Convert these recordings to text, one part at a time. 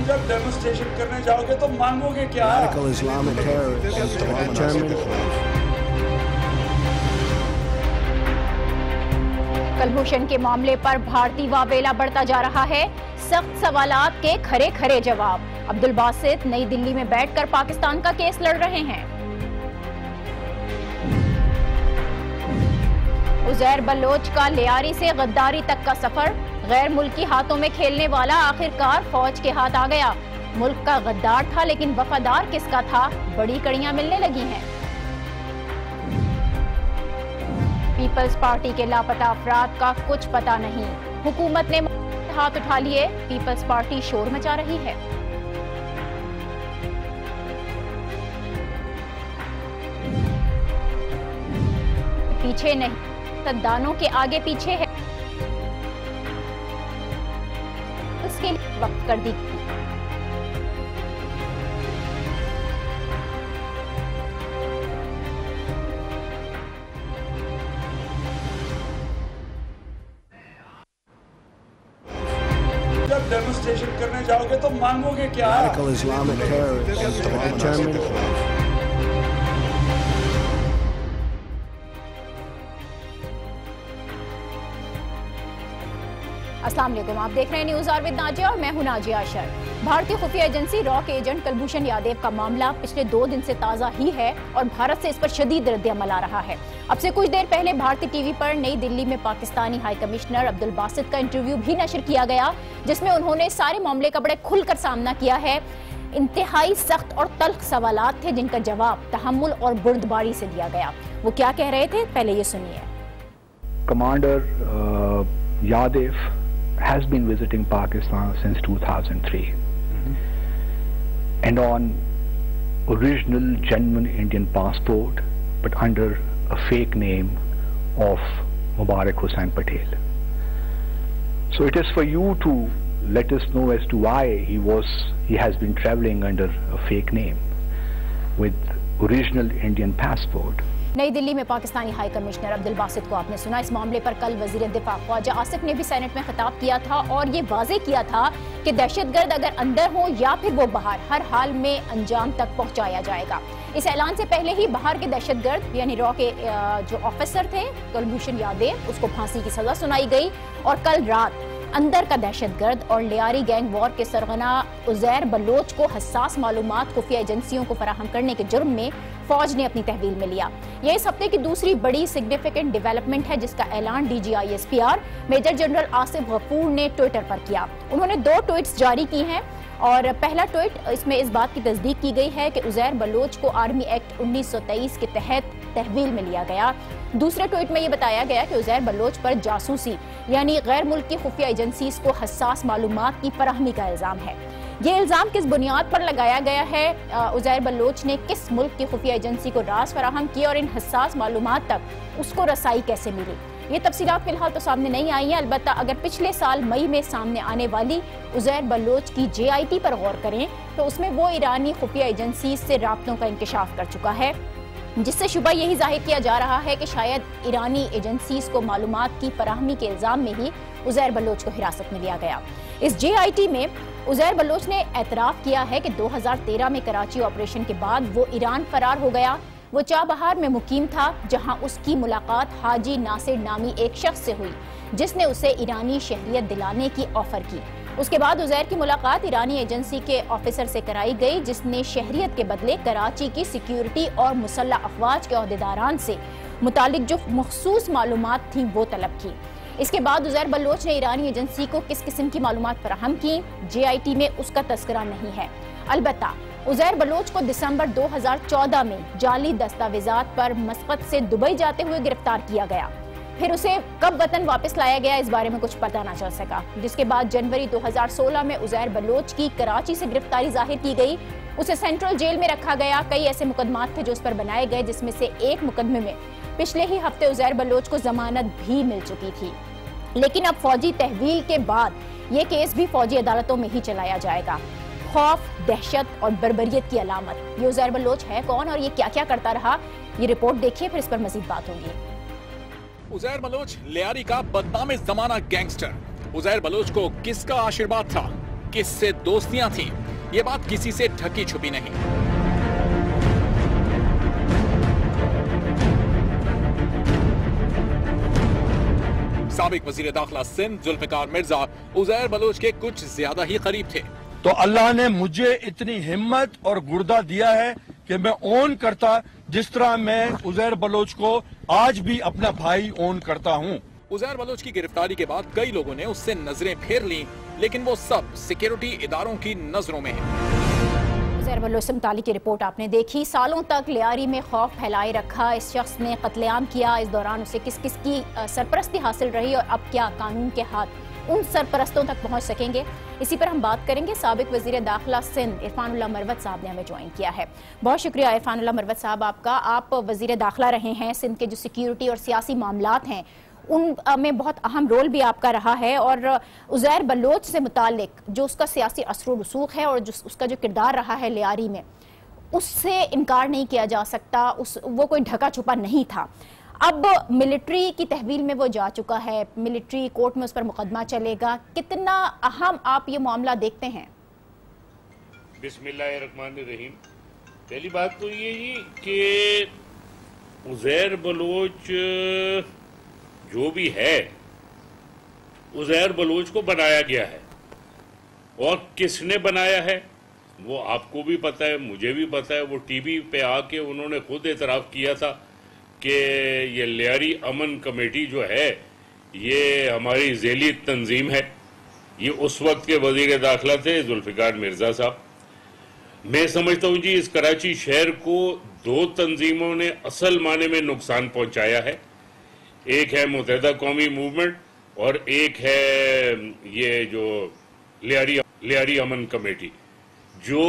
तुम जब डेमोन्स्ट्रेशन करने जाओगे तो मांगोगे क्या? कलभूषण के मामले पर भारतीय वावेला बढ़ता जा रहा है। सख्त सवालात के खरे खरे जवाब। अब्दुल बासित नई दिल्ली में बैठकर पाकिस्तान का केस लड़ रहे हैं। उजैर बलोच का लियारी से गद्दारी तक का सफर। गैर मुल्की हाथों में खेलने वाला आखिरकार फौज के हाथ आ गया। मुल्क का गद्दार था लेकिन वफादार किसका था? बड़ी कड़ियां मिलने लगी हैं। पीपल्स पार्टी के लापता अफराद का कुछ पता नहीं। हुकूमत ने हाथ उठा लिए। पीपल्स पार्टी शोर मचा रही है। पीछे नहीं, सद्दानों के आगे पीछे है। उसके लिए वक्त कर दी। जब डेमोन्स्ट्रेशन करने जाओगे तो मांगोगे क्या? अस्सलाम वालेकुम, आप देख रहे हैं न्यूज़ आवर विद नाजिया और मैं हूं नाजिया अशर। भारतीय खुफिया एजेंसी रॉ के एजेंट कुलभूषण यादव का मामला पिछले 2 दिन से ताज़ा ही है और भारत से इस पर शदीद रद्द-ए-अमल आ रहा है। अब से कुछ देर पहले भारतीय टीवी पर नई दिल्ली में पाकिस्तानी हाई कमिश्नर अब्दुल बासित का इंटरव्यू भी नशर किया गया, जिसमें उन्होंने सारे मामले का बड़े खुलकर सामना किया है। इंतहाई सख्त और तल्ख सवालात थे जिनका जवाब तहम्मुल और बुर्दबारी से दिया गया। वो क्या कह रहे थे, पहले ये सुनिए। Commander Yadav has been visiting Pakistan since 2003 and on original genuine Indian passport but under a fake name of Mubarak Hussain Patel. So it is for you to let us know as to why he has been traveling under a fake name with original Indian passport. नई दिल्ली में Pakistani high commissioner Abdul Basit को आपने सुना। इस मामले पर कल वजीर दिफा ख्वाजा आसिफ ने भी सेनेट में खिताब किया था और ये वाजे किया था कि दहशतगर्द अगर अंदर हो या फिर वो बाहर, हर हाल में अंजाम तक पहुंचाया जाएगा। इस ऐलान से पहले ही बाहर के दहशतगर्द यानी रॉ के जो ऑफिसर थे कुलभूषण यादव, उसको फांसी की सजा सुनाई गई और कल रात अंदर का दहशतगर्द और लियारी गैंग वॉर के सरगना उजैर बलोच को हसास मालूमात खुफिया एजेंसियों को फराहम करने के जुर्म में फौज ने अपनी तहवील में लिया। यह इस हफ्ते की दूसरी बड़ी सिग्निफिकेंट डेवलपमेंट है जिसका ऐलान DGISPR major general Asif Ghafoor ने ट्विटर पर किया। उन्होंने 2 ट्वीट्स जारी की हैं और पहला ट्वीट इसमें इस बात की तस्दीक की गई है कि उजैर बलोच को आर्मी एक्ट 1923 के तहत तहवील में लिया गया। दूसरे ट्वीट में यह बताया गया कि उजैर बलोच पर जासूसी यानी गैर मुल्की खुफिया एजेंसीज को हसास मालूमात की फराहमी का इल्जाम है। ये इल्जाम किस बुनियाद पर लगाया गया है, उजैर बलोच ने किस मुल्क की खुफिया एजेंसी को राज फराहम किया और इन हसास मालूमात तक उसको रसाई कैसे मिली, ये तफसीलात फिलहाल तो सामने नहीं आई हैं। अलबत्ता अगर पिछले साल मई में सामने आने वाली उजैर बलोच की JIT पर गौर करें तो उसमें वो ईरानी खुफिया एजेंसी से राब्तों का इंकशाफ कर चुका है, जिससे शुबा यही जाहिर किया जा रहा है कि शायद ईरानी एजेंसीज को मालूमात की फराहमी के इल्जाम में ही उजैर बलोच को हिरासत में लिया गया। इस JIT में उजैर बलोच ने एतराफ़ किया है कि 2013 में कराची ऑपरेशन के बाद वो ईरान फरार हो गया। वो चाबहार में मुकीम था जहां उसकी मुलाकात हाजी नासिर नामी एक शख्स से हुई जिसने उसे ईरानी शहरियत दिलाने की ऑफर की। उसके बाद उजैर की मुलाकात ईरानी एजेंसी के ऑफिसर से कराई गई जिसने शहरियत के बदले कराची की सिक्योरिटी और मुसल्लह अफवाज के अहदेदारान से मुतालिक जो मखसूस मालूमात थी वो तलब की। इसके बाद उजैर बलोच ने ईरानी एजेंसी को किस किस्म की मालूमात फराहम की, JIT में उसका तस्करा नहीं है। अलबत्ता उजैर बलोच को दिसंबर 2014 में जाली दस्तावेजात पर मस्कत से दुबई जाते हुए गिरफ्तार किया गया। फिर उसे कब वतन वापस लाया गया इस बारे में कुछ पता न चल सका, जिसके बाद जनवरी 2016 में उजैर बलोच की कराची से गिरफ्तारी जाहिर की गई। उसे सेंट्रल जेल में रखा गया। कई ऐसे मुकदमात थे जो उस पर बनाए गए, जिसमें से एक मुकदमे में पिछले ही हफ्ते उजैर बलोच को जमानत भी मिल चुकी थी। लेकिन अब फौजी तहवील के बाद ये केस भी फौजी अदालतों में ही चलाया जाएगा। खौफ, दहशत और बर्बरियत की अलामत। ये उजैर बलोच है कौन और ये क्या क्या करता रहा, ये रिपोर्ट देखिए, फिर इस पर मजीद बात होगी। उजैर बलोच लियारी का बदनाम जमाना गैंगस्टर। उजैर बलोच को किसका आशीर्वाद था? किससे दोस्तियां थीं, ये बात किसी से ढकी छुपी नहीं। साबिक वजीर दाखिला सिंध जुल्फिकार मिर्जा उजैर बलोच के कुछ ज्यादा ही करीब थे। तो अल्लाह ने मुझे इतनी हिम्मत और गुर्दा दिया है कि मैं ओन करता, जिस तरह मैं उजैर बलोच को आज भी अपना भाई ओन करता हूँ। उजैर बलोच की गिरफ्तारी के बाद कई लोगों ने उससे नजरें फेर लीं, लेकिन वो सब सिक्योरिटी इदारों की नजरों में है। उजैर बलोच से मुतालिक की रिपोर्ट आपने देखी। सालों तक लियारी में खौफ फैलाए रखा इस शख्स ने कत्लेआम किया। इस दौरान उसे किस किस की सरपरस्ती हासिल रही और अब क्या कानून के हाथ उन सरपरस्तों तक पहुंच सकेंगे, इसी पर हम बात करेंगे। साबिक वजीर दाखिला सिंध इरफानुल्लाह मरवत साहब ने हमें ज्वाइन किया है। बहुत शुक्रिया इरफानुल्लाह मरवत साहब आपका। आप वजीर दाखिला रहे हैं, सिंध के जो सिक्योरिटी और सियासी मामलात हैं उन में बहुत अहम रोल भी आपका रहा है, और उजैर बलोच से मुतालिक जो उसका सियासी असर रसूख है और उसका जो किरदार रहा है लियारी में, उससे इनकार नहीं किया जा सकता। वो कोई ढका छुपा नहीं था। अब मिलिट्री की तहवील में वो जा चुका है, मिलिट्री कोर्ट में उस पर मुकदमा चलेगा। कितना अहम आप ये मामला देखते हैं? बिस्मिल्लाहिर्रहमानिर्रहीम। पहली बात तो ये ही कि उजैर बलोच जो भी है, उजैर बलोच को बनाया गया है, और किसने बनाया है वो आपको भी पता है, मुझे भी पता है। वो टीवी पे आके उन्होंने खुद एतराफ़ किया था कि ये लियारी अमन कमेटी जो है ये हमारी ज़ैली तंजीम है। ये उस वक्त के वजीर दाखिला थे जुल्फिकार मिर्जा साहब। मैं समझता हूँ जी इस कराची शहर को दो तंजीमों ने असल माने में नुकसान पहुँचाया है। एक है मुत्तहिदा कौमी मूवमेंट और एक है ये जो लियारी अमन कमेटी, जो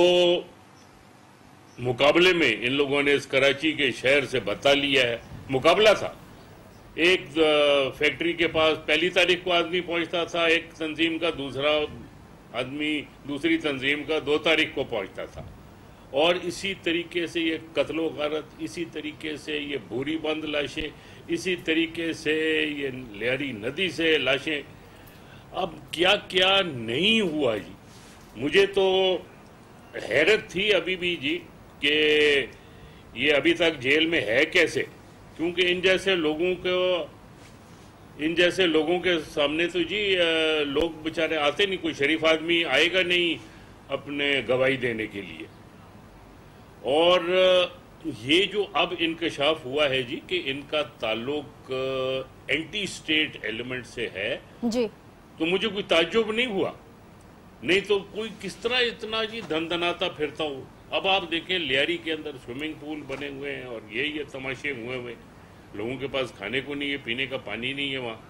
मुकाबले में इन लोगों ने इस कराची के शहर से बता लिया है। मुकाबला था, एक फैक्ट्री के पास पहली तारीख को आदमी पहुंचता था एक तंजीम का, दूसरा आदमी दूसरी तंजीम का 2 तारीख को पहुंचता था, और इसी तरीके से ये कत्लो गारत, इसी तरीके से ये बोरी बंद लाशें, इसी तरीके से ये लियारी नदी से लाशें। अब क्या क्या नहीं हुआ जी। मुझे तो हैरत थी अभी भी जी कि ये अभी तक जेल में है कैसे, क्योंकि इन जैसे लोगों के सामने तो जी लोग बेचारे आते नहीं, कोई शरीफ आदमी आएगा नहीं अपने गवाही देने के लिए। और ये जो अब इंकशाफ हुआ है जी कि इनका ताल्लुक एंटी स्टेट एलिमेंट से है जी, तो मुझे कोई ताज्जुब नहीं हुआ। नहीं तो कोई किस तरह इतना जी धनधनाता फिरता हो। अब आप देखें लियारी के अंदर स्विमिंग पूल बने हुए हैं और ये तमाशे हुए, लोगों के पास खाने को नहीं है, पीने का पानी नहीं है वहाँ।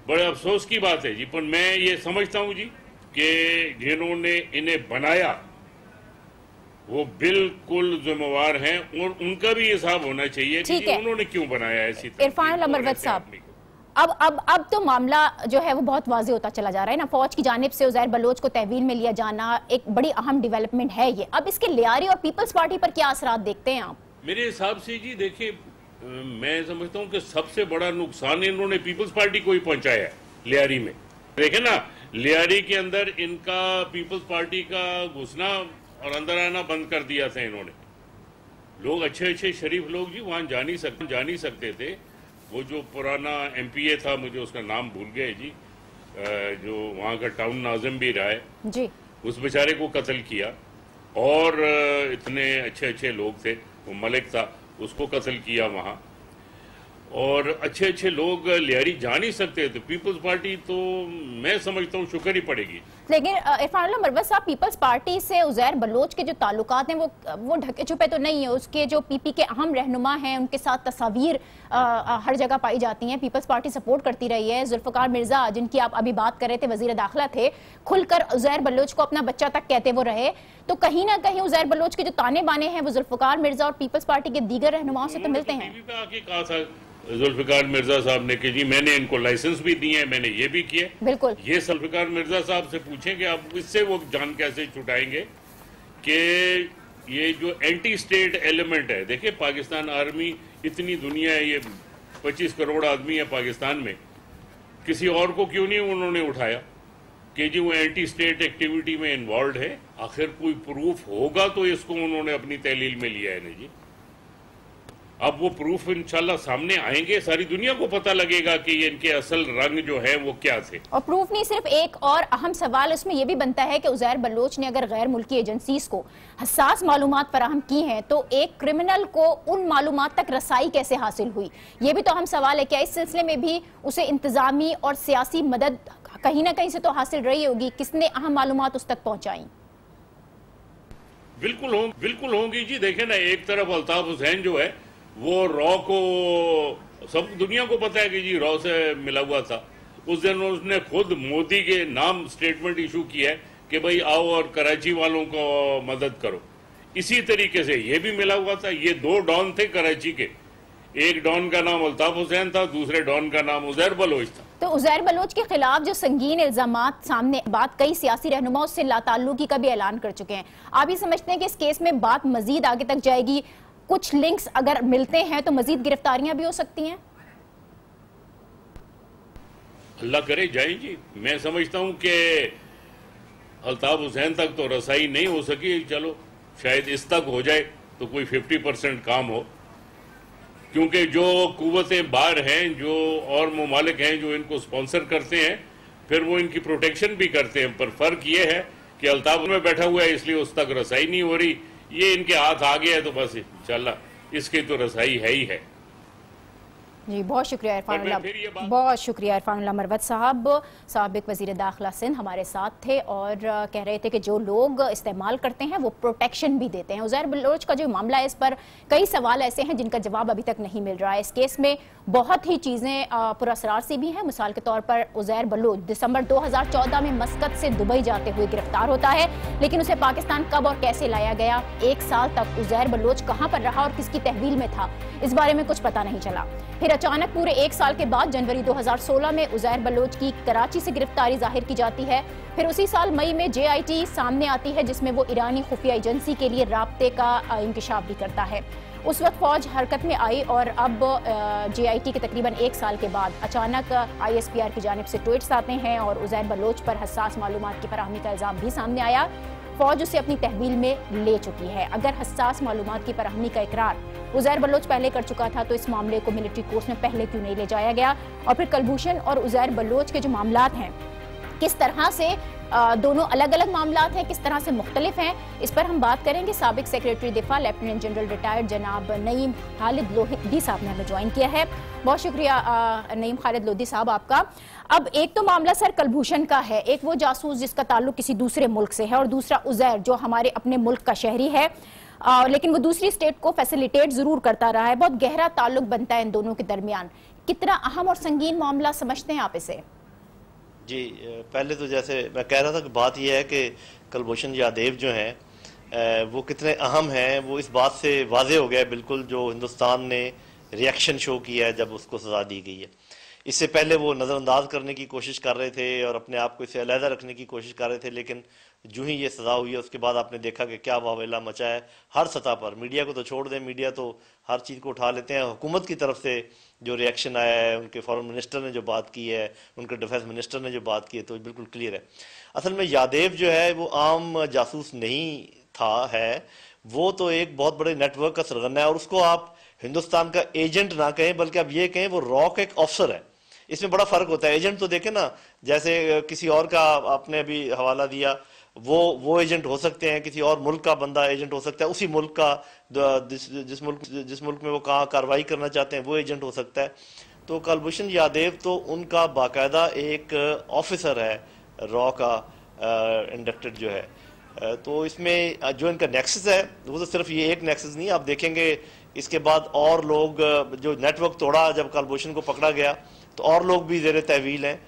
बड़े अफसोस की बात है जी। पर मैं ये समझता हूँ जी कि जिन्होंने इन्हें बनाया वो बिल्कुल जिम्मेवार हैं, और उनका भी हिसाब होना चाहिए कि उन्होंने क्यों बनाया ऐसी। इरफानुल्लाह मरवत साहब, अब तो मामला जो है वो बहुत वाज़ेह होता चला जा रहा है ना। फौज की जानिब से उजैर बलोच को तहवील में लिया जाना एक बड़ी अहम डेवलपमेंट है ये। अब इसके लियारी और पीपल्स पार्टी पर क्या असरात देखते हैं आप? मेरे हिसाब से जी देखिए, मैं समझता हूँ कि सबसे बड़ा नुकसान इन्होंने पीपल्स पार्टी को ही पहुंचाया है लियारी में। देखे ना, लियारी के अंदर इनका पीपल्स पार्टी का घुसना और अंदर आना बंद कर दिया था इन्होंने। लोग अच्छे शरीफ लोग जी वहाँ जा नहीं सकते थे। वो जो पुराना MPA था, मुझे उसका नाम भूल गए जी, जो वहाँ का टाउन नाज़िम भी रहा है जी, उस बेचारे को कत्ल किया। और इतने अच्छे लोग थे, वो मलिक था, उसको कत्ल किया वहाँ। और अच्छे लोग लियारी जा नहीं सकते थे। पीपल्स पार्टी तो मैं समझता हूँ शुक्र ही पड़ेगी। लेकिन इरफानुल्लाह मरवत साहब, पीपल्स पार्टी से उजैर बलोच के जो ताल्लुकात हैं वो ढके छुपे तो नहीं है। उसके जो PP के अहम रहनुमा हैं उनके साथ तस्वीर हर जगह पाई जाती हैं। पीपल्स पार्टी सपोर्ट करती रही है। जुल्फिकार मिर्जा जिनकी आप अभी बात कर रहे थे, वजीर दाखिला थे, खुलकर उजैर बलोच को अपना बच्चा तक कहते वो रहे। तो कहीं ना कहीं उजैर बलोच के जो ताने बाने हैं वो जुल्फिकार मिर्जा और पीपल्स पार्टी के दीगर रहनुमाओं से तो मिलते हैं। जुल्फिकार मिर्जा साहब ने कि जी मैंने इनको लाइसेंस भी दिए हैं, मैंने ये भी किए। बिल्कुल, ये जुल्फिकार मिर्जा साहब से पूछेंगे आप, इससे वो जान कैसे छुटाएंगे कि ये जो एंटी स्टेट एलिमेंट है। देखिए पाकिस्तान आर्मी, इतनी दुनिया है, ये 25 करोड़ आदमी है पाकिस्तान में, किसी और को क्यों नहीं उन्होंने उठाया? कि जी वो एंटी स्टेट एक्टिविटी में इन्वॉल्व है। आखिर कोई प्रूफ होगा तो इसको उन्होंने अपनी तहलील में लिया है ना जी। अब वो प्रूफ इंशाल्लाह सामने आएंगे, सारी दुनिया को पता लगेगा कि ये इनके असल रंग जो है वो क्या थे। और प्रूफ नहीं, सिर्फ एक और अहम सवाल इसमें यह भी बनता है कि उज़ैर बलोच ने अगर गैर मुल्की एजेंसीज को हसास मालूमात फराहम की हैं तो एक क्रिमिनल को उन मालूमात तक रसाई कैसे हासिल हुई, ये भी तो अहम सवाल है। क्या इस सिलसिले में भी उसे इंतजामी और सियासी मदद कहीं ना कहीं से तो हासिल रही होगी? किसने अहम मालूमात उस तक पहुंचाई? बिल्कुल होंगी जी। देखें ना, एक तरफ अल्ताफ हुसैन जो है वो रॉ को, सब दुनिया को पता है कि जी रॉ से मिला हुआ था। उस दिन उसने खुद मोदी के नाम स्टेटमेंट इशू किया है कि भाई आओ और कराची वालों को मदद करो। इसी तरीके से ये भी मिला हुआ था। ये दो डॉन थे कराची के, एक डॉन का नाम अल्ताफ हुसैन था, दूसरे डॉन का नाम उज़ैर बलोच था। तो उज़ैर बलोच के खिलाफ जो संगीन इल्जामात सामने बात कई सियासी रहनुमा उससे लाताल्लुकी का भी ऐलान कर चुके हैं। आप ये समझते हैं कि इस केस में बात मजीद आगे तक जाएगी? कुछ लिंक्स अगर मिलते हैं तो मजीद गिरफ्तारियां भी हो सकती हैं? अल्लाह करे जाए जी। मैं समझता हूं कि अल्ताफ हुसैन तक तो रसाई नहीं हो सकी, चलो शायद इस तक हो जाए तो कोई 50% काम हो, क्योंकि जो कुव्वतें बाहर हैं, जो और ममालिक हैं जो इनको स्पॉन्सर करते हैं, फिर वो इनकी प्रोटेक्शन भी करते हैं। पर फर्क ये है कि अल्ताफ में बैठा हुआ है इसलिए उस तक रसाई नहीं हो रही। ये इनके हाथ आ गया है तो बस इंशाल्लाह इसकी तो रसाई है ही है। जी बहुत शुक्रिया इरफानुल्लाह, बहुत शुक्रिया इरफानुल्लाह मरवत साहब। साबिक वज़ीर दाखिला सिंध हमारे साथ थे और कह रहे थे कि जो लोग इस्तेमाल करते हैं वो प्रोटेक्शन भी देते हैं। उज़ैर बलोच का जो मामला है, इस पर कई सवाल ऐसे हैं जिनका जवाब अभी तक नहीं मिल रहा है। इस केस में बहुत ही चीज़ें पुरअसरार सी भी हैं। मिसाल के तौर पर उज़ैर बलोच दिसंबर 2014 में मस्कत से दुबई जाते हुए गिरफ्तार होता है, लेकिन उसे पाकिस्तान कब और कैसे लाया गया, एक साल तक उज़ैर बलोच कहाँ पर रहा और किसकी तहवील में था, इस बारे में कुछ पता नहीं चला। फिर अचानक पूरे एक साल के बाद जनवरी 2016 में उज़ैर बलोच की कराची से गिरफ्तारी जाहिर की जाती है। फिर उसी साल मई में JIT सामने आती है जिसमें वो ईरानी खुफिया एजेंसी के लिए राब्ते का इंकशाफ भी करता है। उस वक्त फौज हरकत में आई और अब JIT के तकरीबन एक साल के बाद अचानक ISPR की जानिब से ट्वीट्स आते हैं और उज़ैर बलोच पर हसास मालूमात की फराहमी का इल्ज़ाम भी सामने आया। फौज उसे अपनी तहवील में ले चुकी है। अगर हसास मालूमात की फराहमी का इकरार उज़ैर बलोच पहले कर चुका था तो इस मामले को मिलिट्री कोर्स में पहले क्यों नहीं ले जाया गया? और फिर कलभूषण और उज़ैर बलोच के जो मामलात हैं, किस तरह से दोनों अलग अलग मामलात हैं, किस तरह से मुख्तलिफ हैं, इस पर हम बात करेंगे। साबिक सेक्रेटरी दिफा लेफ्टिनेंट जनरल रिटायर्ड जनाब नईम खालिद लोधी साहब ने हमें ज्वाइन किया है। बहुत शुक्रिया नईम खालिद लोधी साहब आपका। अब एक तो मामला सर कलभूषण का है, एक वो जासूस जिसका ताल्लुक किसी दूसरे मुल्क से है और दूसरा उज़ैर जो हमारे अपने मुल्क का शहरी है, लेकिन वो दूसरी स्टेट को फैसिलिटेट जरूर करता रहा है। बहुत गहरा ताल्लुक बनता है इन दोनों के दरमियान। कितना अहम और संगीन मामला समझते हैं आप इसे? जी पहले तो जैसे मैं कह रहा था कि बात यह है कि कलभूषण यादव जो हैं वो कितने अहम हैं वो इस बात से वाज़े हो गया बिल्कुल, जो हिंदुस्तान ने रिएक्शन शो किया है जब उसको सज़ा दी गई है। इससे पहले वो नज़रअंदाज करने की कोशिश कर रहे थे और अपने आप को इससे अलहदा रखने की कोशिश कर रहे थे, लेकिन जो ही ये सज़ा हुई है उसके बाद आपने देखा कि क्या वावेला मचा है हर सतह पर। मीडिया को तो छोड़ दें, मीडिया तो हर चीज़ को उठा लेते हैं। हुकूमत की तरफ से जो रिएक्शन आया है, उनके फॉरेन मिनिस्टर ने जो बात की है, उनके डिफेंस मिनिस्टर ने जो बात की है, तो बिल्कुल क्लियर है। असल में यादव जो है वो आम जासूस नहीं था, है वो तो एक बहुत बड़े नेटवर्क का सरगना है और उसको आप हिंदुस्तान का एजेंट ना कहें बल्कि आप ये कहें वो रॉ का एक ऑफिसर है। इसमें बड़ा फ़र्क होता है। एजेंट तो देखें ना, जैसे किसी और का आपने अभी हवाला दिया, वो एजेंट हो सकते हैं, किसी और मुल्क का बंदा एजेंट हो सकता है, उसी मुल्क का जिस मुल्क में वो कहाँ कार्रवाई करना चाहते हैं वो एजेंट हो सकता है। तो कलभूषण यादव तो उनका बाकायदा एक ऑफिसर है रॉ का इंडक्टेड जो है। तो इसमें जो इनका नेक्सस है वो तो सिर्फ ये एक नेक्सस नहीं, आप देखेंगे इसके बाद और लोग जो नेटवर्क तोड़ा जब कलभूषण को पकड़ा गया तो और लोग भी ज़ेर तहवील हैं।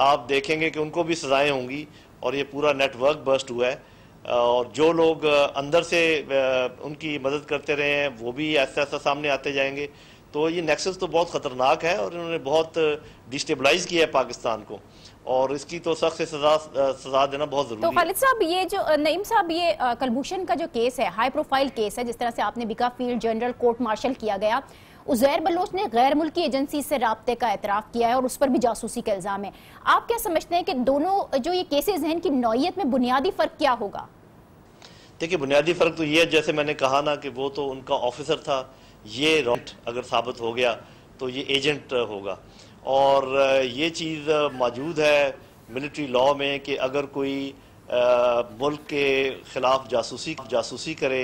आप देखेंगे कि उनको भी सजाएं होंगी और ये पूरा नेटवर्क बर्स्ट हुआ है और जो लोग अंदर से उनकी मदद करते रहे हैं वो भी ऐसा ऐसा सामने आते जाएंगे। तो ये नेक्सस तो बहुत ख़तरनाक है और इन्होंने बहुत डिस्टेबलाइज किया है पाकिस्तान को और इसकी तो सख्त से सजा देना बहुत जरूरी है। तो खालिद साहब, ये जो नईम साहब, ये कलभूषण का जो केस है, हाई प्रोफाइल केस है, जिस तरह से आपने भी कहा फील्ड जनरल कोर्ट मार्शल किया गया उजैर बलोच ने गैर मुल्की एजेंसी से राब्ते का एतराफ किया है और उस पर भी जासूसी का इल्जाम है। आप क्या समझते हैं कि दोनों जो ये केसेस हैं इनकी नौइयत में बुनियादी फर्क क्या होगा? देखिए, बुनियादी फर्क तो ये है, जैसे मैंने कहा ना कि वो तो उनका ऑफिसर था, ये रॉन्ट अगर साबित हो गया तो ये एजेंट होगा। और ये चीज़ मौजूद है मिलिट्री लॉ में कि अगर कोई मुल्क के ख़िलाफ़ जासूसी करे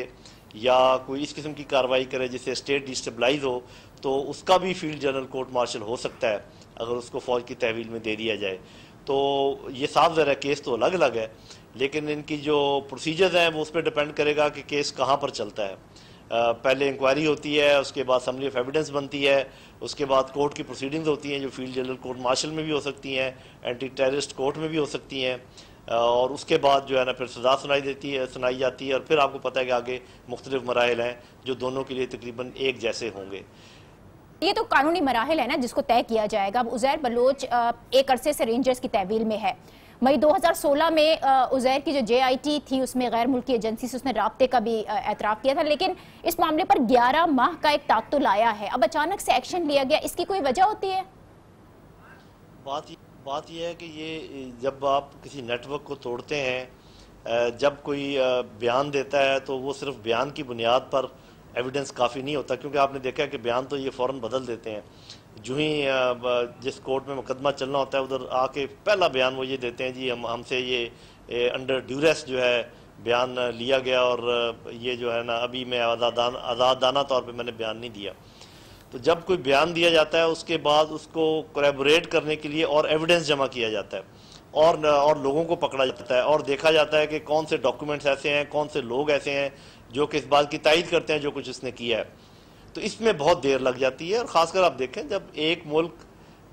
या कोई इस किस्म की कार्रवाई करे जिससे स्टेट डिस्टेबलाइज हो, तो उसका भी फील्ड जनरल कोर्ट मार्शल हो सकता है अगर उसको फ़ौज की तहवील में दे दिया जाए। तो ये साफ ज़रा केस तो अलग अलग है, लेकिन इनकी जो प्रोसीजर्स हैं वो उस पर डिपेंड करेगा कि केस कहाँ पर चलता है। पहले इंक्वायरी होती है, उसके बाद समरी ऑफ एविडेंस बनती है, उसके बाद कोर्ट की प्रोसीडिंग्स होती हैं जो फील्ड जनरल कोर्ट मार्शल में भी हो सकती हैं, एंटी टेररिस्ट कोर्ट में भी हो सकती हैं, और उसके बाद जो है ना फिर सज़ा सुनाई जाती है, और फिर आपको पता है कि आगे मुख्तलिफ मराहिल हैं जो दोनों के लिए तकरीबन एक जैसे होंगे। ये तो कानूनी मराहिल है ना जिसको तय किया जाएगा। अब उजैर बलोच एक अरसे से रेंजर्स की तहवील में है। मई 2016 में उजैर की जो JIT थी उसमें गैर मुल्की एजेंसी से उसने राब्ते का भी एतराफ़ किया था, लेकिन इस मामले पर 11 माह का एक ताक़तुल आया है। अब अचानक से एक्शन लिया गया, इसकी कोई वजह होती है? बात यह है कि ये जब आप किसी नेटवर्क को तोड़ते हैं, जब कोई बयान देता है तो वो सिर्फ बयान की बुनियाद पर एविडेंस काफ़ी नहीं होता, क्योंकि आपने देखा है कि बयान तो ये फ़ौरन बदल देते हैं। जो ही जिस कोर्ट में मुकदमा चलना होता है उधर आके पहला बयान वो ये देते हैं, जी हमसे ये अंडर ड्यूरेस जो है बयान लिया गया और ये जो है ना अभी मैं आज़ादाना तौर पे मैंने बयान नहीं दिया। तो जब कोई बयान दिया जाता है उसके बाद उसको कोलैबोरेट करने के लिए और एविडेंस जमा किया जाता है और लोगों को पकड़ा जाता है और देखा जाता है कि कौन से डॉक्यूमेंट्स ऐसे हैं, कौन से लोग ऐसे हैं जो कि इस बात की तायद करते हैं जो कुछ इसने किया है। तो इसमें बहुत देर लग जाती है, और ख़ासकर आप देखें जब एक मुल्क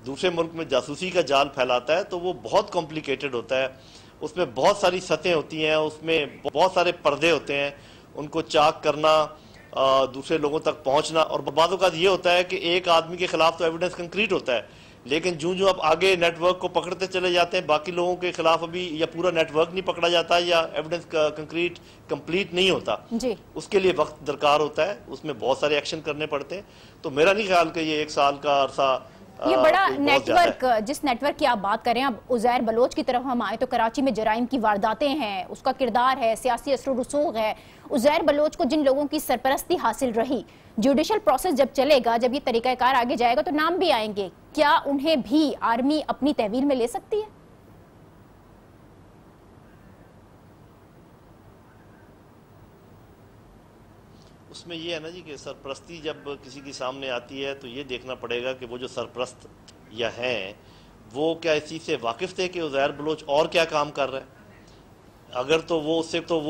दूसरे मुल्क में जासूसी का जाल फैलाता है तो वो बहुत कॉम्प्लिकेटेड होता है, उसमें बहुत सारी सतहें होती हैं, उसमें बहुत सारे पर्दे होते हैं, उनको चाक करना, दूसरे लोगों तक पहुंचना। और बाद औक़ात ये होता है कि एक आदमी के खिलाफ तो एविडेंस कंक्रीट होता है, लेकिन जो आप आगे नेटवर्क को पकड़ते चले जाते हैं बाकी लोगों के खिलाफ अभी या पूरा नेटवर्क नहीं पकड़ा जाता या एविडेंस कंक्रीट कंप्लीट नहीं होता जी। उसके लिए वक्त दरकार होता है, उसमें बहुत सारे एक्शन करने पड़ते हैं। तो मेरा नहीं ख्याल कि ये 1 साल का अरसा ये बड़ा नेटवर्क, जिस नेटवर्क की आप बात करें, अब उजैर बलोच की तरफ हम आए तो कराची में जराइम की वारदातें हैं, उसका किरदार है, सियासी असर रसूख है। उजैर बलोच को जिन लोगों की सरपरस्ती हासिल रही, जुडिशल प्रोसेस जब चलेगा, जब ये तरीकाकार आगे जाएगा तो नाम भी आएंगे, क्या उन्हें भी आर्मी अपनी तहवील में ले सकती है? उसमें ये है ना जी कि सरपरस्ती जब किसी के सामने आती है तो ये देखना पड़ेगा कि वो जो सरपरस्त या हैं वो क्या इस चीज़ से वाकिफ़ थे कि उज़ैर बलोच और क्या काम कर रहा है। अगर तो वो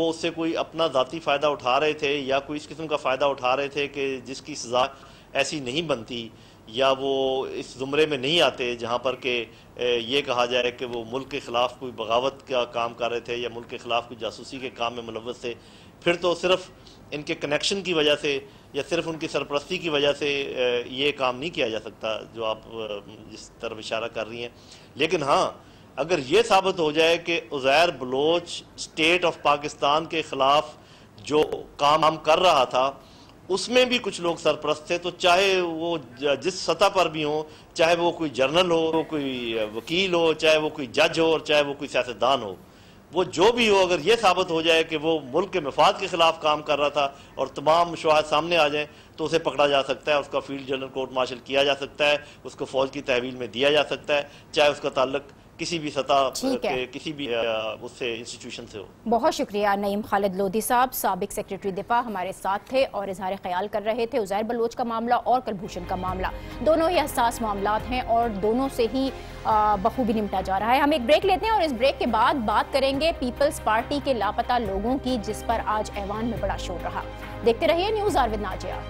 उससे कोई अपना ज़ाती फ़ायदा उठा रहे थे या कोई इस किस्म का फ़ायदा उठा रहे थे कि जिसकी सज़ा ऐसी नहीं बनती, या वो इस ज़ुमरे में नहीं आते जहाँ पर कि ये कहा जाए कि वो मुल्क के ख़िलाफ़ कोई बगावत का काम कर रहे थे या मुल्क के ख़िलाफ़ कोई जासूसी के काम में मुलव्वस थे, फिर तो सिर्फ इनके कनेक्शन की वजह से या सिर्फ उनकी सरपरस्ती की वजह से ये काम नहीं किया जा सकता जो आप जिस तरफ इशारा कर रही हैं। लेकिन हाँ, अगर ये साबित हो जाए कि उज़ैर बलोच स्टेट ऑफ पाकिस्तान के ख़िलाफ़ जो काम कर रहा था उसमें भी कुछ लोग सरपरस्त थे, तो चाहे वो जिस सतह पर भी हो, चाहे वो कोई जर्नल हो, कोई वकील हो, चाहे वो कोई जज हो और चाहे वो कोई सियासतदान हो, वो जो भी हो, अगर ये साबित हो जाए कि वो मुल्क के मफाद के खिलाफ काम कर रहा था और तमाम शवाहिद सामने आ जाएं तो उसे पकड़ा जा सकता है, उसका फील्ड जनरल कोर्ट मार्शल किया जा सकता है, उसको फौज की तहवील में दिया जा सकता है, चाहे उसका ताल्लुक किसी भी सतह के किसी भी उससे इंस्टीट्यूशन से हो। बहुत शुक्रिया नईम खालिद लोधी साहब, साबिक सेक्रेटरी दिफा हमारे साथ थे और इजहार ख्याल कर रहे थे। उज़ैर बलोच का मामला और कुलभूषण का मामला दोनों ही हसास मामलात हैं और दोनों से ही बखूबी निपटा जा रहा है। हम एक ब्रेक लेते हैं और इस ब्रेक के बाद बात करेंगे पीपल्स पार्टी के लापता लोगों की, जिस पर आज ऐवान में बड़ा शोर रहा। देखते रहिए news hour with Nazia.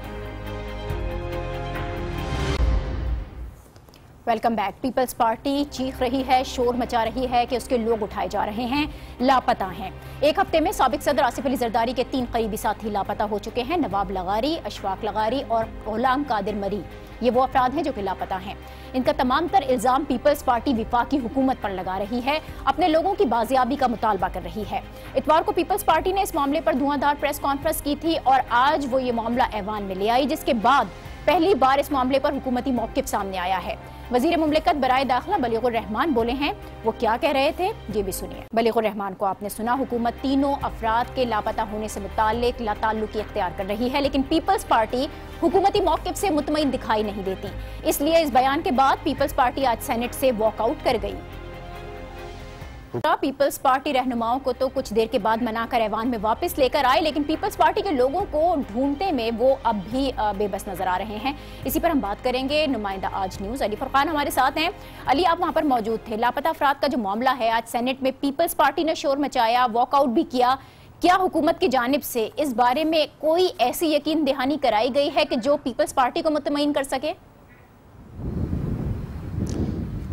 Welcome back. Peoples Party चीख रही है, शोर मचा रही है कि उसके लोग उठाए जा रहे हैं, लापता हैं। एक हफ्ते में साबिक सदर आसिफ अली जरदारी के 3 करीबी साथी लापता हो चुके हैं। नवाब लगारी, अशफाक लगारी और गुलाम कादिर मरी, ये वो अफराद हैं जो कि लापता हैं। इनका तमाम तर इल्जाम पीपल्स पार्टी वफाकी हुकूमत पर लगा रही है, अपने लोगों की बाजियाबी का मुतालबा कर रही है। इतवार को पीपल्स पार्टी ने इस मामले पर धुआंधार प्रेस कॉन्फ्रेंस की थी और आज वो ये मामला ऐवान में ले आई, जिसके बाद पहली बार इस मामले पर हुकूमती मौक़िफ़ सामने आया है। वज़ीर मुमलिकत बराए दाखिला बलीगुर रहमान बोले हैं, वो क्या कह रहे थे ये भी सुनिए। बलीगुर रहमान को आपने सुना, हुकूमत तीनों अफराद के लापता होने से मुताल्लिक लाताल्लुकी इख्तियार कर रही है, लेकिन पीपल्स पार्टी हुकूमती मौक़िफ़ से मुतमईन दिखाई नहीं देती। इसलिए इस बयान के बाद पीपल्स पार्टी आज सेनेट से वॉकआउट कर गई। पीपल्स पार्टी रहनुमाओं को तो कुछ देर के बाद मनाकर ऐवान में वापस लेकर आए, लेकिन पीपल्स पार्टी के लोगों को ढूंढने में वो अब भी बेबस नजर आ रहे हैं। इसी पर हम बात करेंगे। नुमाइंदा आज न्यूज़ अली फरकान हमारे साथ हैं। अली, आप वहां पर मौजूद थे। लापता अफराद का जो मामला है, आज सेनेट में पीपल्स पार्टी ने शोर मचाया, वॉकआउट भी किया। क्या हुकूमत की जानिब से इस बारे में कोई ऐसी यकीन दहानी कराई गई है कि जो पीपल्स पार्टी को मुतमईन कर सके?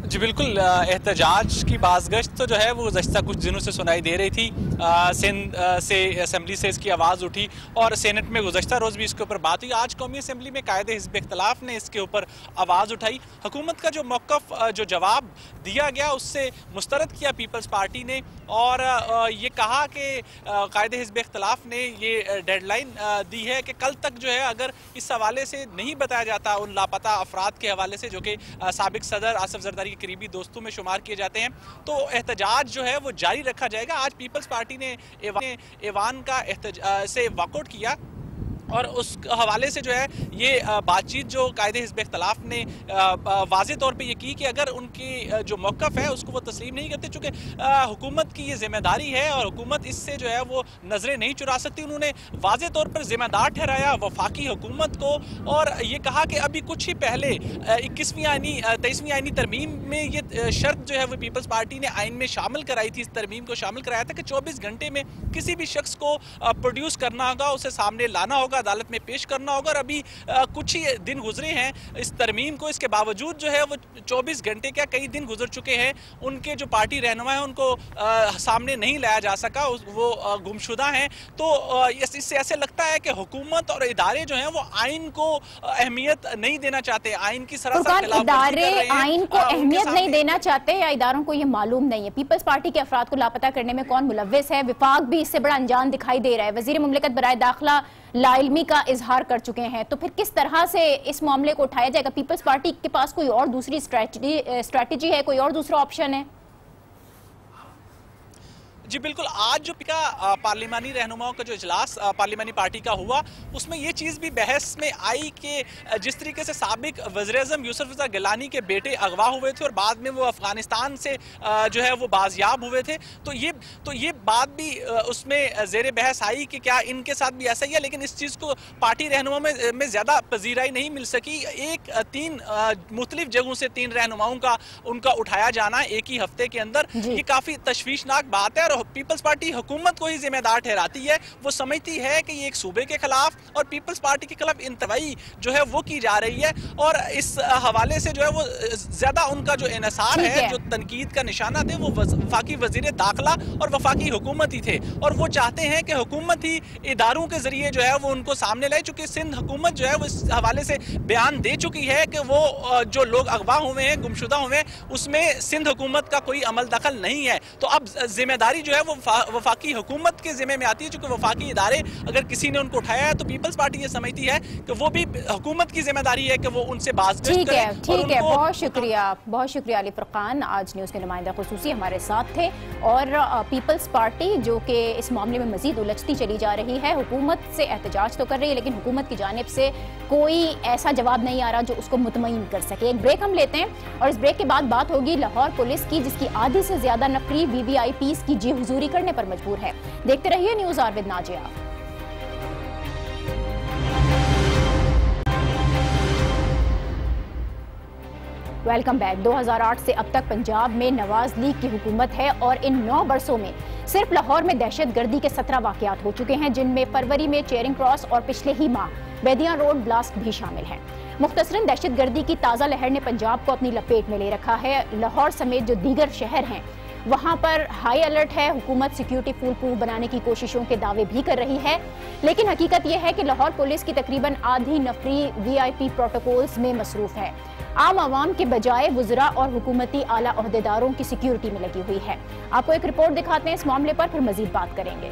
जी बिल्कुल, एहतजाज की बाज़गश्त तो जो है वो गुज़श्ता कुछ दिनों से सुनाई दे रही थी। सिंध से असम्बली से इसकी आवाज़ उठी और सेनेट में गुज़श्ता रोज़ भी इसके ऊपर बात हुई। आज कौमी असम्बली में कायदे हिज़्ब इख्तिलाफ ने इसके ऊपर आवाज़ उठाई। हुकूमत का जो मौक़िफ़ जो जवाब दिया गया उससे मुस्तरद किया पीपल्स पार्टी ने और ये कहा कि कायदे हिज़्ब इख्तिलाफ ने ये डेडलाइन दी है कि कल तक जो है अगर इस हवाले से नहीं बताया जाता उन लापता अफराद के हवाले से जो कि साबिक सदर आसिफ जरदारी के करीबी दोस्तों में शुमार किए जाते हैं, तो एहतजाज जो है वो जारी रखा जाएगा। आज पीपल्स पार्टी ने ऐवान का से वॉकआउट किया और उस हवाले से जो है ये बातचीत जो कायदे हिज़्ब इख्तिलाफ ने वाज़े तौर पे ये की कि अगर उनकी जो मौक़िफ़ है उसको वो तस्लीम नहीं करते, चूँकि हुकूमत की ये ज़िम्मेदारी है और हुकूमत इससे जो है वो नज़रें नहीं चुरा सकती। उन्होंने वाज़े तौर पर ज़िम्मेदार ठहराया वफाकी हुकूमत को और ये कहा कि अभी कुछ ही पहले 23वीं आइनी तरमीम में ये शर्त जो है वो पीपल्स पार्टी ने आइन में शामिल कराई थी। इस तरमीम को शामिल कराया था कि 24 घंटे में किसी भी शख्स को प्रोड्यूस करना होगा, उसे सामने लाना होगा, अदालत में पेश करना होगा। और अभी कुछ ही दिन गुजरे हैं इस तरमीम को, इसके बावजूद जो है वो 24 घंटे क्या कई दिन गुजर चुके हैं, उनके जो पार्टी रहनुमा है उनको सामने नहीं लाया जा सका, वो गुमशुदा हैं। तो इससे ऐसे लगता है कि हुकूमत और इदारे जो हैं वो आइन को अहमियत नहीं देना चाहते, आइन की सरासर इदारे आइन को अहमियत नहीं देना चाहते या इदारों को ये मालूम नहीं है पीपल्स पार्टी के अफराद को लापता करने में कौन मुलव्विस है। विफाक भी इससे बड़ा अनजान दिखाई दे रहा है। वज़ीर मुमलिकत बराए दाखिला लाइल्मी का इजहार कर चुके हैं, तो फिर किस तरह से इस मामले को उठाया जाएगा? पीपल्स पार्टी के पास कोई और दूसरी स्ट्रैटेजी है, कोई और दूसरा ऑप्शन है? जी बिल्कुल, आज जो पार्लिमानी रहनुमाओं का जो इजलास पार्लिमानी पार्टी का हुआ उसमें ये चीज़ भी बहस में आई कि जिस तरीके से साबिक वज़ीर-ए-आज़म यूसुफ रज़ा गिलानी के बेटे अगवा हुए थे और बाद में वो अफ़गानिस्तान से जो है वो बाजियाब हुए थे, तो ये बात भी उसमें ज़ेर बहस आई कि क्या इनके साथ भी ऐसा ही है। लेकिन इस चीज़ को पार्टी रहनुमाओं में ज़्यादा पजीराई नहीं मिल सकी। तीन मुख्तलिफ जगहों से 3 रहनुमाओं का उनका उठाया जाना एक ही हफ्ते के अंदर, ये काफ़ी तशवीशनाक बात है। और पीपल्स पार्टी हुकूमत को ही जिम्मेदार ठहराती है। वो समझती है कि ये एक सूबे के खिलाफ और पीपल्स पार्टी के खिलाफ इंतवाई जो है वो की जा रही है और इस हवाले से जो है वो ज्यादा उनका जो इनसार है, जो तनकीद का निशाना थे वो वफाकी वजीर दाखिला और वफाकी हुकूमत ही थे और वो चाहते हैं कि हुकूमत ही इदारों के जरिए जो है वो उनको सामने लाए। चूंकि सिंध हुकूमत जो है वो इस हवाले से बयान दे चुकी है कि वो जो लोग अगवा हुए हैं, गुमशुदा हुए हैं, उसमें सिंध हुकूमत का कोई अमल दखल नहीं है। तो अब जिम्मेदारी जो है वो वफाकी हुकूमत के जिम्मे में आती है। चूंकि वफाकी इदारे अगर किसी ने उनको उठाया है तो पीपल्स पार्टी ये समझती है कि वो भी हुकूमत की जिम्मेदारी है कि वो उनसे बातचीत करे। ठीक है, बहुत शुक्रिया अली फरकान, आज न्यूज़ के नुमाइंदा खुसूसी हमारे साथ थे। और पीपल्स पार्टी जो कि इस मामले में मजीद उलझती चली जा रही है, हुकूमत से एहतजाज तो कर रही है लेकिन हुकूमत की जानिब से कोई ऐसा जवाब नहीं आ रहा जो उसको मुतमईन कर सके। एक ब्रेक हम लेते हैं और इस ब्रेक के बाद बात होगी लाहौर पुलिस की, जिसकी आधी से ज्यादा नफरी VVIPs की जी हुजूरी करने पर मजबूर है। देखते रहिए news hour with Nazia. Welcome back. 2008 से अब तक पंजाब में नवाज लीग की हुकूमत है और इन 9 बरसों में सिर्फ लाहौर में दहशतगर्दी के 17 वाकयात हो चुके हैं, जिनमें फरवरी में चेयरिंग क्रॉस और पिछले ही माह बेदिया रोड ब्लास्ट भी शामिल हैं। मुख्तसरन दहशतगर्दी की ताज़ा लहर ने पंजाब को अपनी लपेट में ले रखा है। लाहौर समेत जो दीगर शहर हैं वहाँ पर हाई अलर्ट है। हुकूमत सिक्योरिटी फुल प्रूफ बनाने की कोशिशों के दावे भी कर रही है, लेकिन हकीकत यह है कि लाहौर पुलिस की तकरीबन आधी नफरी VIP प्रोटोकॉल्स में मसरूफ है। आम आवाम के बजाय वुज़रा और हुकूमती आला ओहदेदारों की सिक्योरिटी में लगी हुई है। आपको एक रिपोर्ट दिखाते हैं इस मामले पर, फिर मजीद बात करेंगे।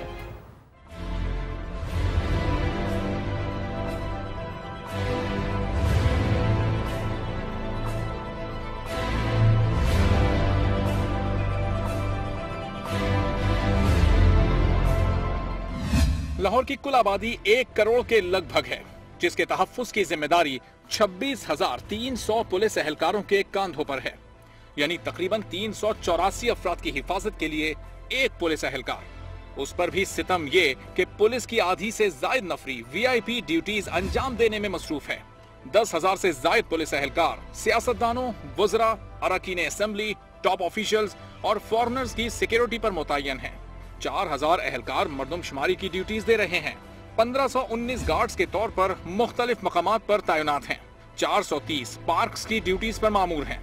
लाहौर की कुल आबादी 1 करोड़ के लगभग है, जिसके तहफ्फुज़ की जिम्मेदारी 26,300 पुलिस एहलकारों के कंधों पर है। यानी तकरीबन 384 अफराद की हिफाजत के लिए 1 पुलिस एहलकार। उस पर भी सितम ये कि पुलिस की आधी से जायद नफरी VIP ड्यूटीज अंजाम देने में मसरूफ है। 10,000 से जायद पुलिस एहलकार सियासतदानों, वज़रा, अरकान असेंबली, टॉप ऑफिशियल्स और फॉरेनर्स की सिक्योरिटी पर मुतय्यन हैं। 4,000 एहलकार मर्दमशुमारी की ड्यूटीज दे रहे हैं। 1519 गार्ड्स के तौर पर मुख्तलिफ मकामात पर तैनात हैं। 430 पार्क्स की ड्यूटीज पर मामूर हैं।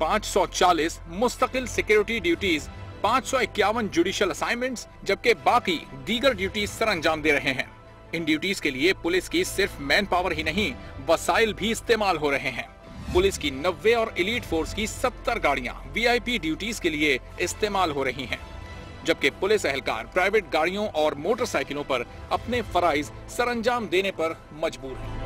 540 मुस्तकिल सिक्योरिटी ड्यूटीज, 551 जुडिशियल असाइनमेंट्स, जबकि बाकी दीगर ड्यूटीज सर अंजाम दे रहे हैं। इन ड्यूटीज के लिए पुलिस की सिर्फ मैन पावर ही नहीं, वसाइल भी इस्तेमाल हो रहे हैं। पुलिस की 90 और एलीट फोर्स की 70 गाड़ियां VIP ड्यूटीज के लिए इस्तेमाल हो रही हैं, जबकि पुलिस एहलकार प्राइवेट गाड़ियों और मोटरसाइकिलों पर अपने फराइज सरअंजाम देने पर मजबूर हैं।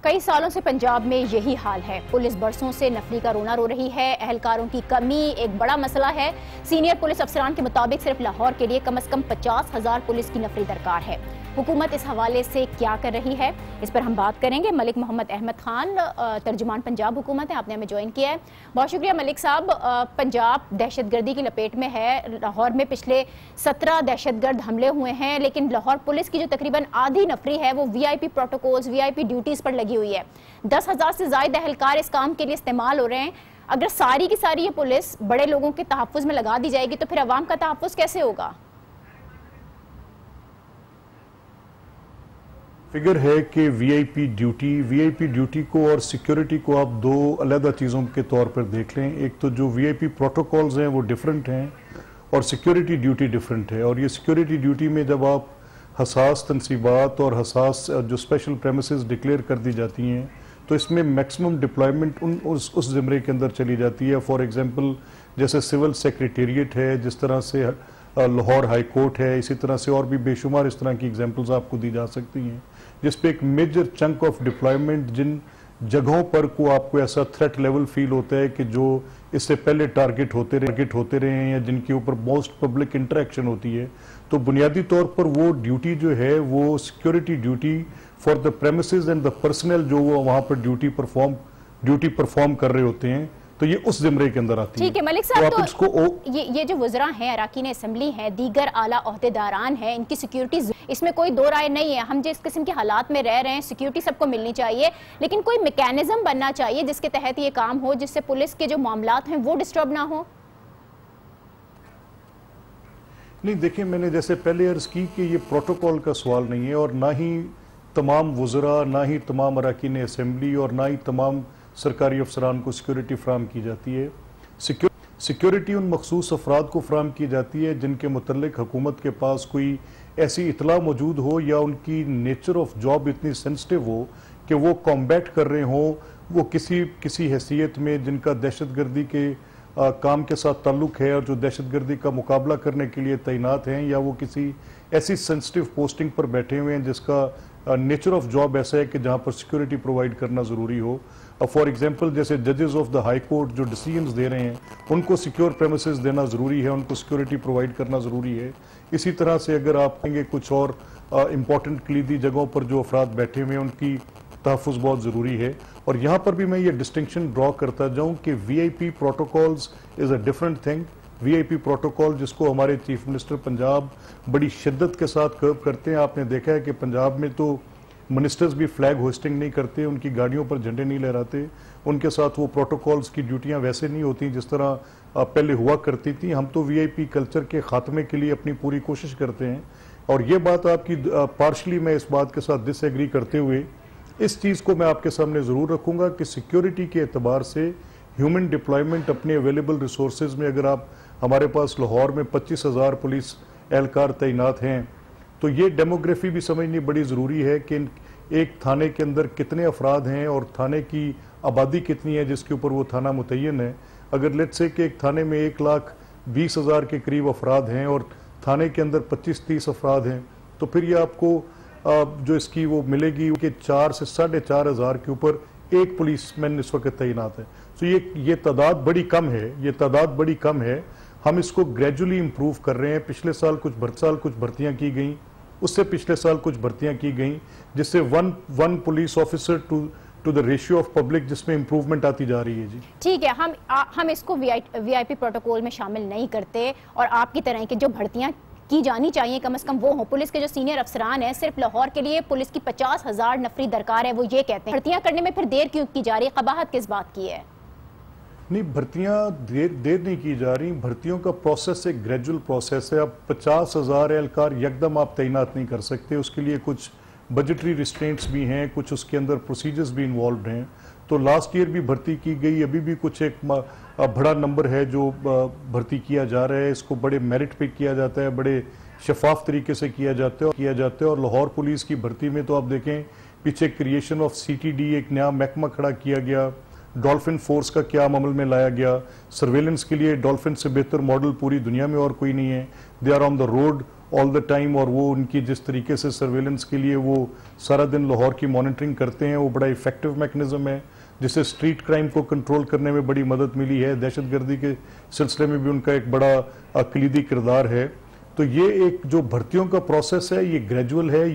कई सालों से पंजाब में यही हाल है। पुलिस बरसों से नफरी का रोना रो रही है। एहलकारों की कमी एक बड़ा मसला है। सीनियर पुलिस अफसरान के मुताबिक सिर्फ लाहौर के लिए कम से कम 50,000 पुलिस की नफरी दरकार है। हुकूमत इस हवाले से क्या कर रही है, इस पर हम बात करेंगे। मलिक मोहम्मद अहमद खान, तर्जुमान पंजाब हुकूमत है, आपने हमें ज्वाइन किया है। बहुत शुक्रिया मलिक साहब। पंजाब दहशतगर्दी की लपेट में है। लाहौर में पिछले 17 दहशतगर्द हमले हुए हैं, लेकिन लाहौर पुलिस की जो तकरीबन आधी नफरी है वो VIP प्रोटोकॉल्स, VIP ड्यूटीज पर लगी हुई है। 10,000 से ज्यादा एहलकार इस काम के लिए इस्तेमाल हो रहे हैं। अगर सारी की सारी ये पुलिस बड़े लोगों के तहफ्फुज़ में लगा दी जाएगी तो फिर अवाम का तहफ्फुज़ कैसे होगा? फिगर है कि VIP ड्यूटी को और सिक्योरिटी को आप दो अलग चीज़ों के तौर पर देख लें। एक तो जो VIP प्रोटोकॉल्स हैं वो डिफरेंट हैं और सिक्योरिटी ड्यूटी डिफरेंट है। और ये सिक्योरिटी ड्यूटी में जब आप हसास तनसीबात और हसास जो स्पेशल प्रेमिसेस डिक्लेयर कर दी जाती हैं तो इसमें मैक्सिमम डिप्लॉयमेंट उस ज़िमरे के अंदर चली जाती है। फॉर एग्जांपल जैसे सिविल सेक्रेटेरिएट है, जिस तरह से लाहौर हाई कोर्ट है, इसी तरह से और भी बेशुमार इस तरह की एग्जांपल्स आपको दी जा सकती हैं, जिस पे एक मेजर चंक ऑफ डिप्लॉयमेंट जिन जगहों पर को आपको ऐसा थ्रेट लेवल फील होता है कि जो इससे पहले टारगेट होते रहे हैं या जिनके ऊपर मोस्ट पब्लिक इंटरेक्शन होती है, तो बुनियादी तौर पर वो ड्यूटी जो है वो security duty for the premises and the personal जो वो वहां पर ड्यूटी परफॉर्म कर रहे होते हैं, तो ये उस जिम्रे के अंदर आती है। ठीक है मलिक साहब, तो ये जो वज़रा हैं, अरकान असेंबली हैं, दीगर आला ओहदेदारान हैं, इनकी सिक्योरिटी, इसमें कोई दो राय नहीं है। हम जिस किस्म के हालात में रह रहे हैं सिक्योरिटी सबको मिलनी चाहिए, लेकिन कोई मैकेनिज्म बनना चाहिए जिसके तहत ये काम हो, जिससे पुलिस के जो मामलात हैं वो डिस्टर्ब ना हो। नहीं, देखिए मैंने जैसे पहले अर्ज की कि ये प्रोटोकॉल का सवाल नहीं है और ना ही तमाम वज़रा, ना ही तमाम अरकान असेंबली और ना ही तमाम सरकारी अफसरान को सिक्योरिटी फ्राहम की जाती है। सिक्योरिटी उन मखसूस अफराद को फ्राहम की जाती है जिनके मुतल्लिक हुकूमत के पास कोई ऐसी इतला मौजूद हो या उनकी नेचर ऑफ जॉब इतनी सेंसिटिव हो कि वो कॉम्बैट कर रहे हों, वो किसी हैसियत में जिनका दहशतगर्दी के काम के साथ ताल्लुक है और जो दहशतगर्दी का मुकाबला करने के लिए तैनात हैं, या वो किसी ऐसी सेंसिटिव पोस्टिंग पर बैठे हुए हैं जिसका नेचर ऑफ जॉब ऐसा है कि जहाँ पर सिक्योरिटी प्रोवाइड करना ज़रूरी हो। फॉर एग्जांपल जैसे जजेस ऑफ द हाई कोर्ट जो डिसीजंस दे रहे हैं उनको सिक्योर प्रेमिसेस देना ज़रूरी है, उनको सिक्योरिटी प्रोवाइड करना ज़रूरी है। इसी तरह से अगर आप कहेंगे कुछ और इम्पॉर्टेंट कलीदी जगहों पर जो अफराद बैठे हुए हैं उनकी तहफ़्फ़ुज़ बहुत ज़रूरी है। और यहाँ पर भी मैं ये डिस्टिंक्शन ड्रॉ करता जाऊँ कि VIP protocols is a different thing. VIP protocol जिसको हमारे चीफ मिनिस्टर पंजाब बड़ी शिद्दत के साथ कर्व करते हैं। आपने देखा है कि पंजाब में तो मिनिस्टर्स भी फ्लैग होस्टिंग नहीं करते, उनकी गाड़ियों पर झंडे नहीं लहराते, उनके साथ वो प्रोटोकॉल्स की ड्यूटियां वैसे नहीं होती जिस तरह पहले हुआ करती थी। हम तो VIP कल्चर के खात्मे के लिए अपनी पूरी कोशिश करते हैं। और ये बात आपकी पार्शली मैं इस बात के साथ डिसएग्री करते हुए इस चीज़ को मैं आपके सामने ज़रूर रखूँगा कि सिक्योरिटी के एतबार से ह्यूमन डिप्लॉयमेंट अपने अवेलेबल रिसोर्सेज में अगर आप हमारे पास लाहौर में 25,000 पुलिस एहलकार तैनात हैं तो ये डेमोग्राफी भी समझनी बड़ी ज़रूरी है कि एक थाने के अंदर कितने अफराद हैं और थाने की आबादी कितनी है जिसके ऊपर वो थाना मुतय्यन है। अगर लेट्स से कि एक थाने में 1,20,000 के करीब अफराद हैं और थाने के अंदर 25-30 अफराद हैं तो फिर ये आपको जो इसकी वो मिलेगी कि 4 से 4,500 के ऊपर एक पुलिसमैन इस वक्त तैनात है। तो ये तादाद बड़ी कम है, ये तादाद बड़ी कम है। हम इसको ग्रेजुअली इंप्रूव कर रहे हैं। पिछले साल कुछ भर्तियां की गई, उससे पिछले साल कुछ भर्तियां की गई, जिससे one police officer to the ratio of public, जिसमें इंप्रूवमेंट आती जा रही है जी। ठीक है, हम इसको वीआईपी प्रोटोकॉल में शामिल नहीं करते, और आपकी तरह की जो भर्तियां की जानी चाहिए कम से कम वो हो। पुलिस के जो सीनियर अफसरान हैं, सिर्फ लाहौर के लिए पुलिस की 50,000 नफरी दरकार है, वो ये कहते हैं भर्तियां करने में फिर देर क्यों की जा रही है? कबाहत किस बात की है? नहीं, भर्तियां देर नहीं की जा रही। भर्तियों का प्रोसेस एक ग्रेजुअल प्रोसेस है। अब 50,000 एहलकार यकदम आप तैनात नहीं कर सकते, उसके लिए कुछ बजटरी रिस्ट्रेंट्स भी हैं, कुछ उसके अंदर प्रोसीजर्स भी इन्वॉल्व हैं। तो लास्ट ईयर भी भर्ती की गई, अभी भी कुछ एक बड़ा नंबर है जो भर्ती किया जा रहा है। इसको बड़े मेरिट पे किया जाता है, बड़े शफाफ तरीके से किया जाता है। और लाहौर पुलिस की भर्ती में तो आप देखें, पीछे क्रिएशन ऑफ CTD, एक नया महकमा खड़ा किया गया, डॉल्फिन फोर्स का क्या अमल में लाया गया। सर्वेलेंस के लिए डॉल्फिन से बेहतर मॉडल पूरी दुनिया में और कोई नहीं है। They are on the road all the time, और वो उनकी जिस तरीके से सर्वेलेंस के लिए वो सारा दिन लाहौर की मॉनिटरिंग करते हैं, वो बड़ा इफेक्टिव मैकेनिज्म है, जिससे स्ट्रीट क्राइम को कंट्रोल करने में बड़ी मदद मिली है। दहशतगर्दी के सिलसिले में भी उनका एक बड़ा कलीदी किरदार है। तो ये एक जो भर्तियों का प्रोसेस है, ये ग्रेजुअल है,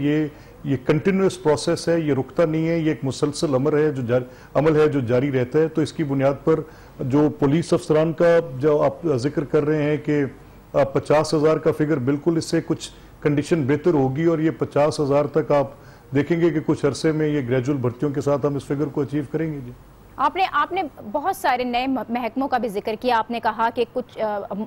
ये कंटिन्यूस प्रोसेस है, ये रुकता नहीं है, ये एक मुसलसल अमल है जो जारी रहता है। तो इसकी बुनियाद पर जो पुलिस अफसरान का जो आप जिक्र कर रहे हैं कि 50,000 का फिगर, बिल्कुल इससे कुछ कंडीशन बेहतर होगी, और ये 50,000 तक आप देखेंगे कि कुछ अरसे में ये ग्रेजुअल भर्तियों के साथ हम इस फिगर को अचीव करेंगे जी। आपने बहुत सारे नए महकमों का भी जिक्र किया। आपने कहा कि कुछ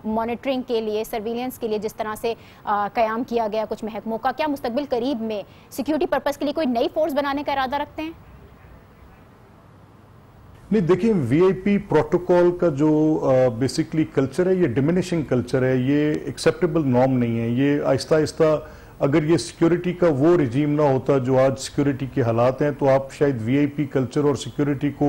मॉनिटरिंग के लिए, सर्विलेंस के लिए जिस तरह से कयाम किया गया कुछ महकमों का, क्या मुस्तकबिल करीब में सिक्योरिटी पर्पस के लिए कोई नई फोर्स बनाने का इरादा रखते हैं? नहीं, देखिए, वीआईपी प्रोटोकॉल का जो बेसिकली कल्चर है, ये डिमिनिशिंग कल्चर है, ये एक्सेप्टेबल नॉर्म नहीं है। ये आहिस्ता आहिस्ता, अगर ये सिक्योरिटी का वो रिजीम ना होता जो आज सिक्योरिटी के हालात हैं, तो आप शायद वीआईपी कल्चर और सिक्योरिटी को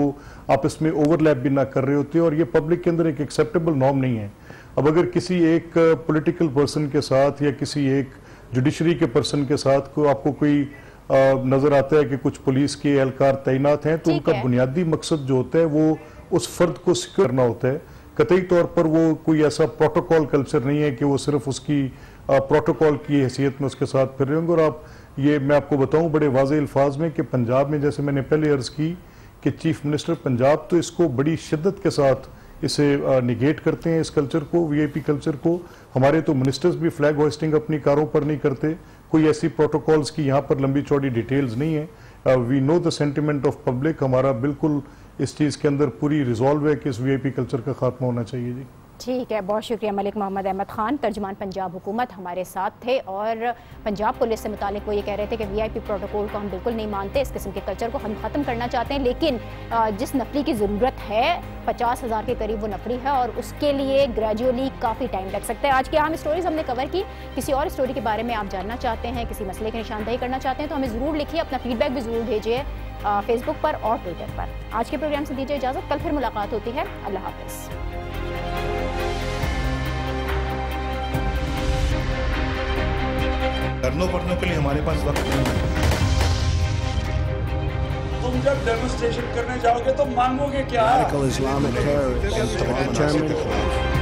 आपस में ओवरलैप भी ना कर रहे होते, और ये पब्लिक के अंदर एक एक्सेप्टेबल नॉर्म नहीं है। अब अगर किसी एक पॉलिटिकल पर्सन के साथ या किसी एक जुडिशरी के पर्सन के साथ को आपको कोई नजर आता है कि कुछ पुलिस के एहलकार तैनात हैं, तो उनका बुनियादी मकसद जो होता है वो उस फर्द को सिक्योर करना होता है। कतई तौर पर वो कोई ऐसा प्रोटोकॉल कल्चर नहीं है कि वो सिर्फ उसकी प्रोटोकॉल की हैसियत में उसके साथ फिर रहे होंगे। और आप ये मैं आपको बताऊं बड़े वाज़ेह अल्फाज में कि पंजाब में, जैसे मैंने पहले अर्ज की कि चीफ मिनिस्टर पंजाब तो इसको बड़ी शिद्दत के साथ इसे निगेट करते हैं, इस कल्चर को, वीआईपी कल्चर को। हमारे तो मिनिस्टर्स भी फ्लैग होस्टिंग अपनी कारों पर नहीं करते। कोई ऐसी प्रोटोकॉल्स की यहाँ पर लंबी चौड़ी डिटेल्स नहीं है। We know the sentiment of public. हमारा बिल्कुल इस चीज़ के अंदर पूरी रिजॉल्व है कि इस वीआईपी कल्चर का खात्मा होना चाहिए जी। ठीक है, बहुत शुक्रिया। मलिक मोहम्मद अहमद खान, तर्जुमान पंजाब हुकूमत, हमारे साथ थे, और पंजाब पुलिस से मुतालिक वो ये कह रहे थे कि वीआईपी प्रोटोकॉल को हम बिल्कुल नहीं मानते, इस किस्म के कल्चर को हम ख़त्म करना चाहते हैं, लेकिन जिस नफरी की ज़रूरत है 50,000 के करीब वो नफरी है, और उसके लिए ग्रेजुअली काफ़ी टाइम लग सकता है। आज की अहम स्टोरीज हमने कवर की। किसी और स्टोरी के बारे में आप जानना चाहते हैं, किसी मसले की निशानदेही करना चाहते हैं, तो हमें ज़रूर लिखिए, अपना फीडबैक भी ज़रूर भेजिए फेसबुक पर और ट्विटर पर। आज के प्रोग्राम से दीजिए इजाज़त, कल फिर मुलाकात होती है। अल्लाह हाफ़िज़। करनों पढ़ने के लिए हमारे पास वक्त नहीं है। तुम जब डेमोन्स्ट्रेशन करने जाओगे तो मांगोगे क्या? Radical Islamic terrorists, German